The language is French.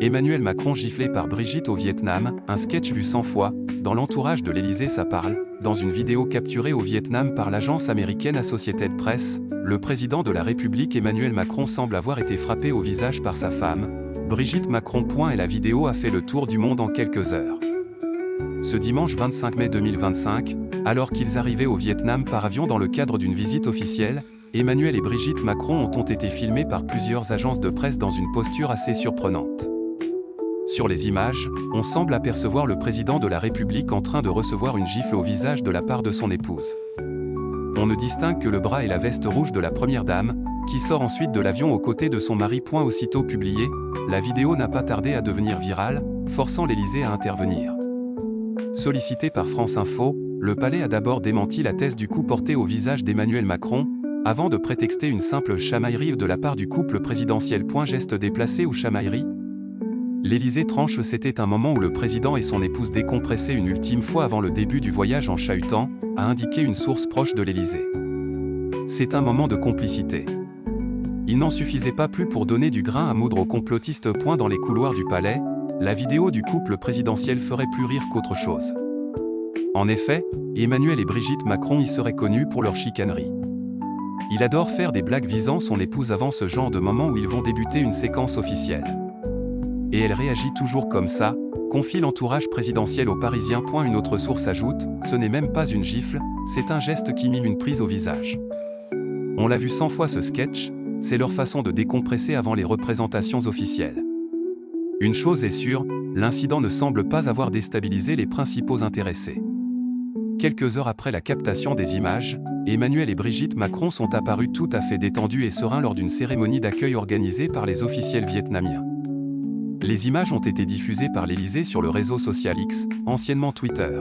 Emmanuel Macron giflé par Brigitte au Vietnam, un sketch vu 100 fois, dans l'entourage de l'Élysée ça parle, dans une vidéo capturée au Vietnam par l'agence américaine Associated Press, le président de la République Emmanuel Macron semble avoir été frappé au visage par sa femme, Brigitte Macron. Et la vidéo a fait le tour du monde en quelques heures. Ce dimanche 25 mai 2025, alors qu'ils arrivaient au Vietnam par avion dans le cadre d'une visite officielle, Emmanuel et Brigitte Macron ont été filmés par plusieurs agences de presse dans une posture assez surprenante. Sur les images, on semble apercevoir le président de la République en train de recevoir une gifle au visage de la part de son épouse. On ne distingue que le bras et la veste rouge de la première dame, qui sort ensuite de l'avion aux côtés de son mari. Aussitôt publiée, la vidéo n'a pas tardé à devenir virale, forçant l'Élysée à intervenir. Sollicité par France Info, le palais a d'abord démenti la thèse du coup porté au visage d'Emmanuel Macron, avant de prétexter une simple chamaillerie de la part du couple présidentiel. Geste déplacé ou chamaillerie? L'Élysée tranche. C'était un moment où le président et son épouse décompressaient une ultime fois avant le début du voyage en chahutant, a indiqué une source proche de l'Élysée. C'est un moment de complicité. Il n'en suffisait pas plus pour donner du grain à moudre aux complotistes. Dans les couloirs du palais, la vidéo du couple présidentiel ferait plus rire qu'autre chose. En effet, Emmanuel et Brigitte Macron y seraient connus pour leur chicanerie. Il adore faire des blagues visant son épouse avant ce genre de moment où ils vont débuter une séquence officielle. Et elle réagit toujours comme ça, confie l'entourage présidentiel aux Parisiens. Une autre source ajoute, ce n'est même pas une gifle, c'est un geste qui mime une prise au visage. On l'a vu 100 fois ce sketch, c'est leur façon de décompresser avant les représentations officielles. Une chose est sûre, l'incident ne semble pas avoir déstabilisé les principaux intéressés. Quelques heures après la captation des images, Emmanuel et Brigitte Macron sont apparus tout à fait détendus et sereins lors d'une cérémonie d'accueil organisée par les officiels vietnamiens. Les images ont été diffusées par l'Élysée sur le réseau social X, anciennement Twitter.